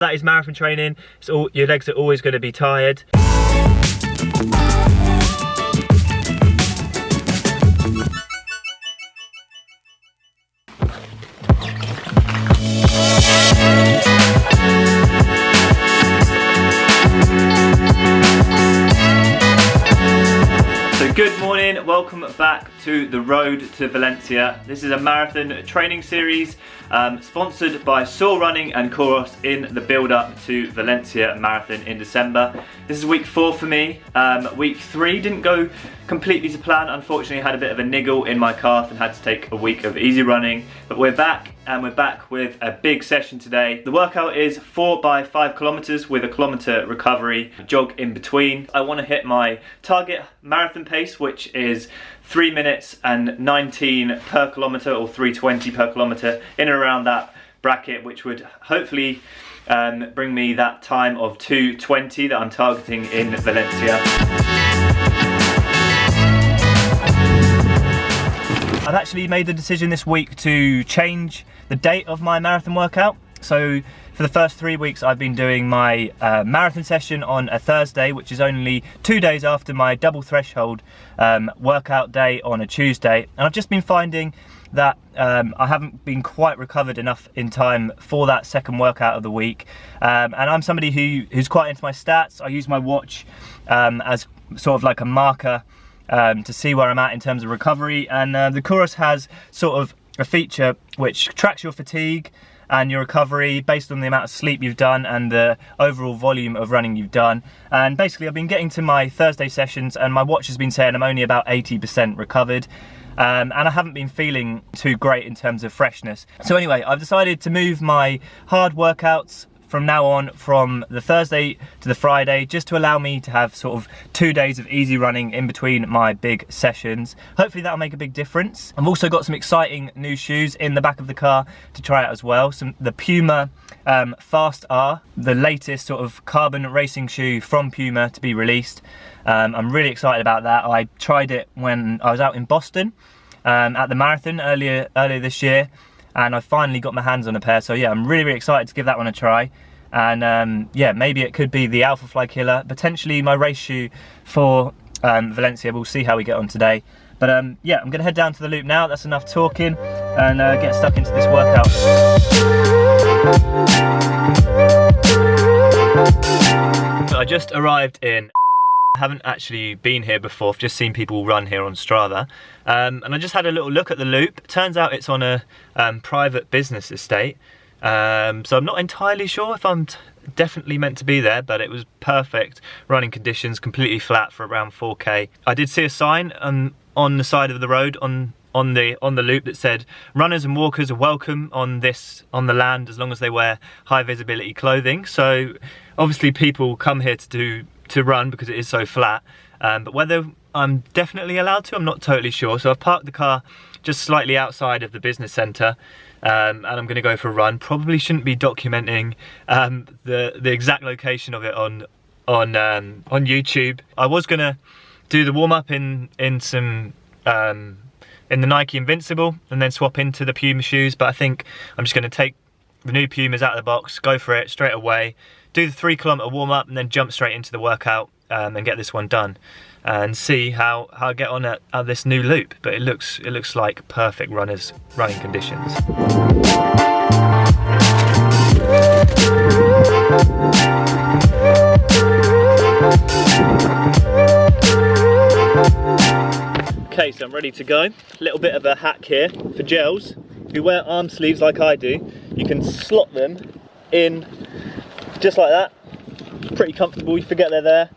That is marathon training. Your legs are always going to be tired. So good morning, welcome back to the road to Valencia. This is a marathon training series sponsored by Soar Running and Coros in the build up to Valencia Marathon in December. This is week 4 for me. Week 3 didn't go completely to plan. Unfortunately, I had a bit of a niggle in my calf and had to take a week of easy running. But we're back, and we're back with a big session today. The workout is 4 by 5 kilometers with a kilometer recovery jog in between. I want to hit my target marathon pace, which is 3 minutes and 19 per kilometer, or 3:20 per kilometer, in and around that bracket, which would hopefully bring me that time of 2:20 that I'm targeting in Valencia. I've actually made the decision this week to change the date of my marathon workout. So for the first 3 weeks I've been doing my marathon session on a Thursday, which is only 2 days after my double threshold workout day on a Tuesday. And I've just been finding that I haven't been quite recovered enough in time for that second workout of the week. And I'm somebody who's quite into my stats. I use my watch as sort of like a marker to see where I'm at in terms of recovery. And the Coros has sort of a feature which tracks your fatigue and your recovery based on the amount of sleep you've done and the overall volume of running you've done. And basically I've been getting to my Thursday sessions and my watch has been saying I'm only about 80% recovered. And I haven't been feeling too great in terms of freshness. So anyway, I've decided to move my hard workouts from now on from the Thursday to the Friday, just to allow me to have sort of 2 days of easy running in between my big sessions. Hopefully that'll make a big difference. I've also got some exciting new shoes in the back of the car to try out as well. The Puma Fast R, the latest sort of carbon racing shoe from Puma to be released. I'm really excited about that. I tried it when I was out in Boston at the marathon earlier this year, and I finally got my hands on a pair. So yeah, I'm really excited to give that one a try. And yeah, maybe it could be the Alpha Fly killer, potentially my race shoe for Valencia. We'll see how we get on today. But yeah, I'm gonna head down to the loop now. That's enough talking, and get stuck into this workout. I just arrived in. I haven't actually been here before. I've just seen people run here on Strava, and I just had a little look at the loop. Turns out it's on a private business estate, so I'm not entirely sure if I'm definitely meant to be there, but it was perfect running conditions, completely flat for around 4k. I did see a sign on the side of the road on the loop that said runners and walkers are welcome on the land as long as they wear high visibility clothing. So obviously people come here to run because it is so flat, but whether I'm definitely allowed to, I'm not totally sure. So I've parked the car just slightly outside of the business centre, and I'm going to go for a run. Probably shouldn't be documenting the exact location of it on YouTube. I was going to do the warm up in some in the Nike Invincible and then swap into the Puma shoes, but I think I'm just going to take the new Pumas out of the box, go for it straight away, do the 3 kilometer warm up, and then jump straight into the workout and get this one done, and see how I get on at this new loop. But it looks like perfect running conditions. Okay, so I'm ready to go. A little bit of a hack here for gels. If you wear arm sleeves like I do, you can slot them in just like that. Pretty comfortable, you forget they're there.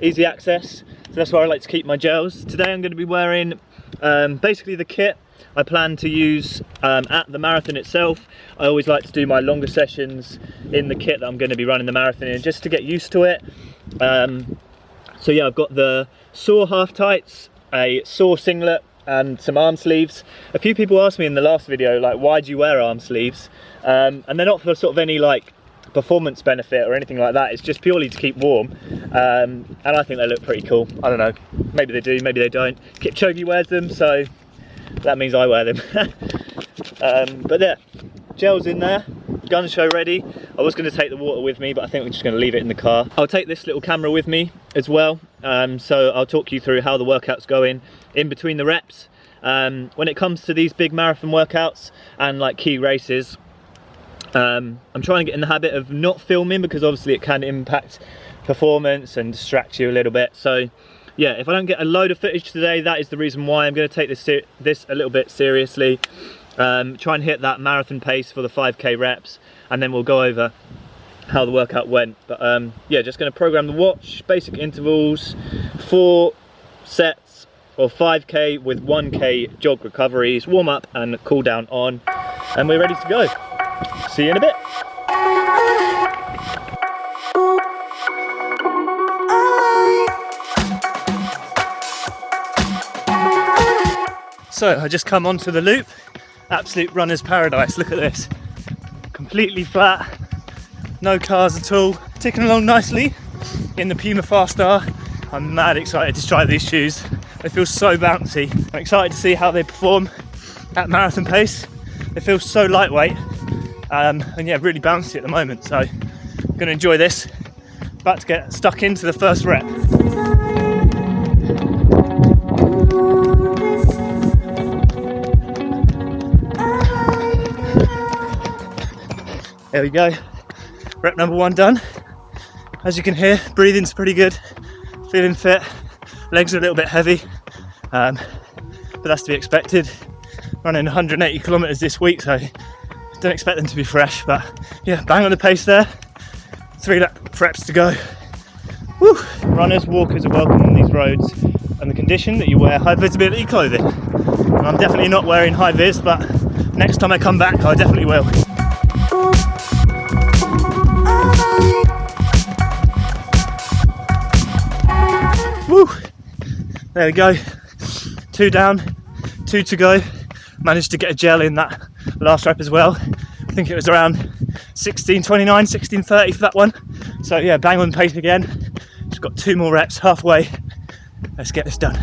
Easy access. So that's where I like to keep my gels. Today I'm going to be wearing basically the kit I plan to use at the marathon itself. I always like to do my longer sessions in the kit that I'm going to be running the marathon in, just to get used to it. So yeah, I've got the Soar half tights, a Soar singlet, and some arm sleeves. A few people asked me in the last video, like, why do you wear arm sleeves? And they're not for sort of any like performance benefit or anything like that. It's just purely to keep warm, and I think they look pretty cool. I don't know, maybe they do, maybe they don't. Kipchoge wears them, so that means I wear them. But yeah, gels in there, gun show ready. I was going to take the water with me, but I think we're just going to leave it in the car. I'll take this little camera with me as well, so I'll talk you through how the workout's going in between the reps. When it comes to these big marathon workouts and like key races, I'm trying to get in the habit of not filming, because obviously it can impact performance and distract you a little bit. So yeah, if I don't get a load of footage today, that is the reason why. I'm going to take this a little bit seriously, try and hit that marathon pace for the 5k reps, and then we'll go over how the workout went. But yeah, just going to program the watch, basic intervals, 4 sets of 5k with 1k jog recoveries, warm up and cool down on, and we're ready to go. See you in a bit. So I just come onto the loop, absolute runner's paradise. Look at this, completely flat, no cars at all, ticking along nicely in the Puma Fast R. I'm mad excited to try these shoes. They feel so bouncy. I'm excited to see how they perform at marathon pace. They feel so lightweight, and yeah, really bouncy at the moment. So I'm gonna enjoy this. About to get stuck into the first rep. There we go, rep number 1 done. As you can hear, breathing's pretty good, feeling fit, legs are a little bit heavy, but that's to be expected. Running 180 kilometers this week, so don't expect them to be fresh, but yeah, bang on the pace there. 3 reps to go. Woo! Runners, walkers are welcome on these roads, and the condition that you wear high visibility clothing. And I'm definitely not wearing high vis, but next time I come back, I definitely will. Woo! There we go. 2 down, 2 to go. Managed to get a gel in that last rep as well. I think it was around 16:29, 16:30 for that one. So yeah, bang on pace again. Just got 2 more reps, halfway. Let's get this done.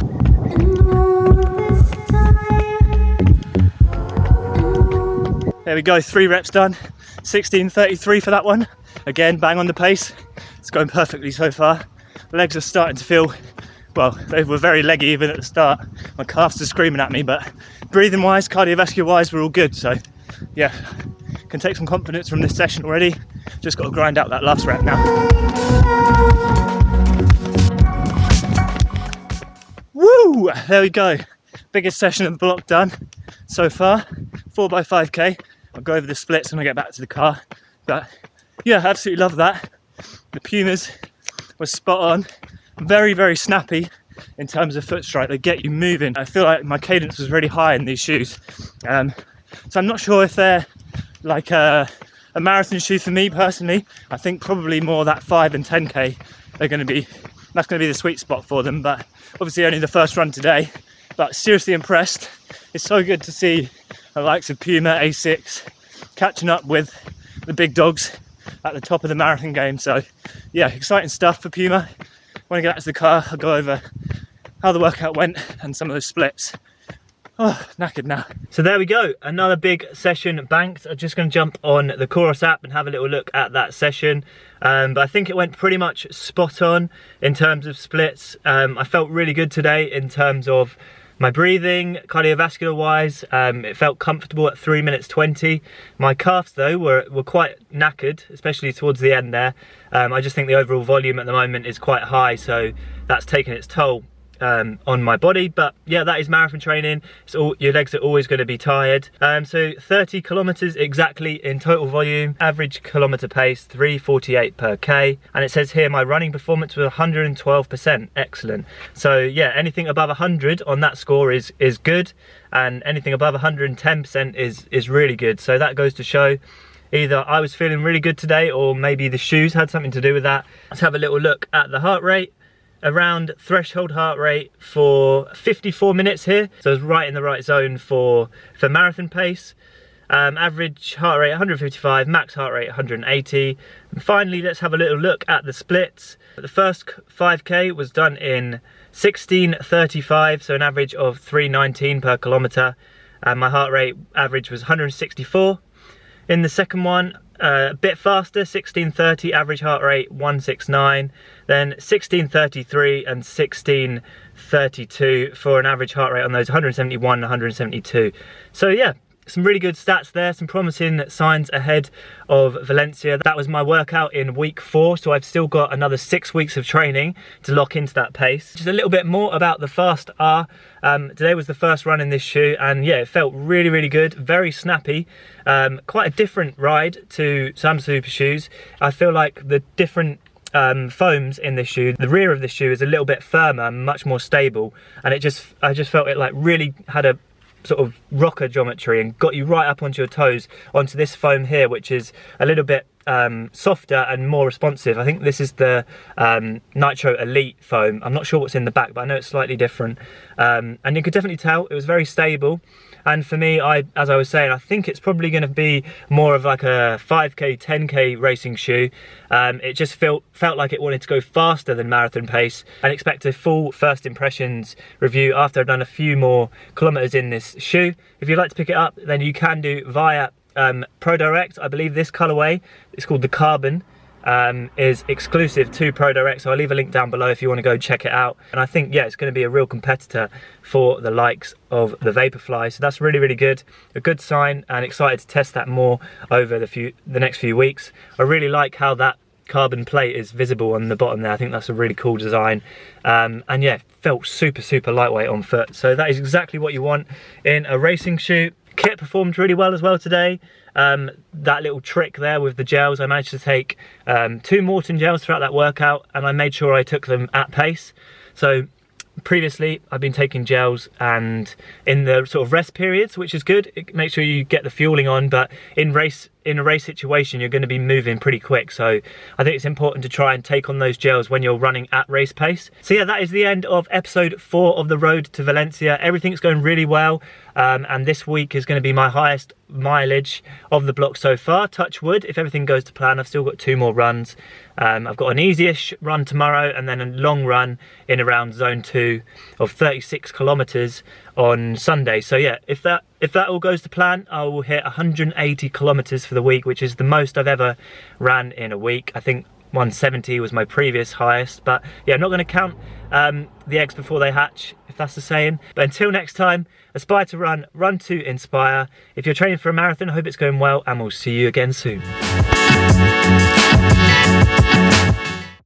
There we go, 3 reps done. 16:33 for that one. Again, bang on the pace. It's going perfectly so far. Legs are starting to feel, well, they were very leggy even at the start. My calves are screaming at me, but breathing wise, cardiovascular wise, we're all good. So yeah, can take some confidence from this session already. Just got to grind out that last rep now. Woo! There we go. Biggest session of the block done so far. 4x5k. I'll go over the splits when I get back to the car. But yeah, absolutely love that. The Pumas was spot on. Very, very snappy in terms of foot strike. They get you moving. I feel like my cadence was really high in these shoes. So I'm not sure if they're like a marathon shoe for me personally. I think probably more that 5 and 10k that's going to be the sweet spot for them. But obviously only the first run today. But seriously impressed. It's so good to see the likes of Puma, Asics catching up with the big dogs at the top of the marathon game. So yeah, exciting stuff for Puma. When I get out to the car, I'll go over how the workout went and some of those splits. Oh, knackered now. So there we go, another big session banked. I'm just going to jump on the Chorus app and have a little look at that session. But I think it went pretty much spot on in terms of splits. I felt really good today in terms of my breathing, cardiovascular wise. It felt comfortable at 3 minutes 20. My calves though were quite knackered, especially towards the end there. I just think the overall volume at the moment is quite high, so that's taken its toll on my body. But yeah, that is marathon training. Your legs are always going to be tired. So 30 kilometers exactly in total volume, average kilometer pace 3:48 per k, and it says here my running performance was 112%. Excellent. So yeah, anything above 100 on that score is good, and anything above 110% is really good. So that goes to show either I was feeling really good today, or maybe the shoes had something to do with that. Let's have a little look at the heart rate. Around threshold heart rate for 54 minutes here, so it's right in the right zone for marathon pace. Average heart rate 155, max heart rate 180. And finally, let's have a little look at the splits. The first 5k was done in 16:35, so an average of 3:19 per kilometer, and my heart rate average was 164. In the second one, a bit faster, 16:30, average heart rate 169, then 16:33 and 16:32 for an average heart rate on those, 171 and 172. So yeah, some really good stats there, some promising signs ahead of Valencia. That was my workout in week 4, so I've still got another 6 weeks of training to lock into that pace. Just a little bit more about the Fast R. Today was the first run in this shoe, and yeah, it felt really, really good, very snappy. Quite a different ride to some super shoes. I feel like the different foams in this shoe, the rear of this shoe is a little bit firmer and much more stable, and I just felt it like really had a sort of rocker geometry and got you right up onto your toes onto this foam here, which is a little bit softer and more responsive. I think this is the Nitro Elite foam. I'm not sure what's in the back, but I know it's slightly different, and you could definitely tell it was very stable. And for me, as I was saying, I think it's probably going to be more of like a 5k, 10k racing shoe. It just felt like it wanted to go faster than marathon pace, and expect a full first impressions review after I've done a few more kilometers in this shoe. If you'd like to pick it up, then you can do via Pro Direct. I believe this colorway, it's called the Carbon, is exclusive to Pro Direct, so I'll leave a link down below if you want to go check it out. And I think, yeah, it's going to be a real competitor for the likes of the Vaporfly, so that's really, really good. A good sign, and excited to test that more over the next few weeks. I really like how that carbon plate is visible on the bottom there. I think that's a really cool design, and yeah, felt super, super lightweight on foot. So that is exactly what you want in a racing shoe. Kit performed really well as well today. That little trick there with the gels, I managed to take 2 Morton gels throughout that workout, and I made sure I took them at pace. So previously I've been taking gels and in the sort of rest periods, which is good. It makes sure you get the fueling on, but in a race situation you're going to be moving pretty quick, so I think it's important to try and take on those gels when you're running at race pace. So yeah, that is the end of episode 4 of the road to Valencia. Everything's going really well, and this week is going to be my highest mileage of the block so far. Touch wood, if everything goes to plan. I've still got 2 more runs. I've got an easy-ish run tomorrow, and then a long run in around zone 2 of 36 kilometers on Sunday. So yeah, if that all goes to plan, I will hit 180 kilometers for the week, which is the most I've ever ran in a week. I think 170 was my previous highest, but yeah, I'm not going to count the eggs before they hatch, if that's the saying. But until next time, aspire to run to inspire. If you're training for a marathon, I hope it's going well, and we'll see you again soon.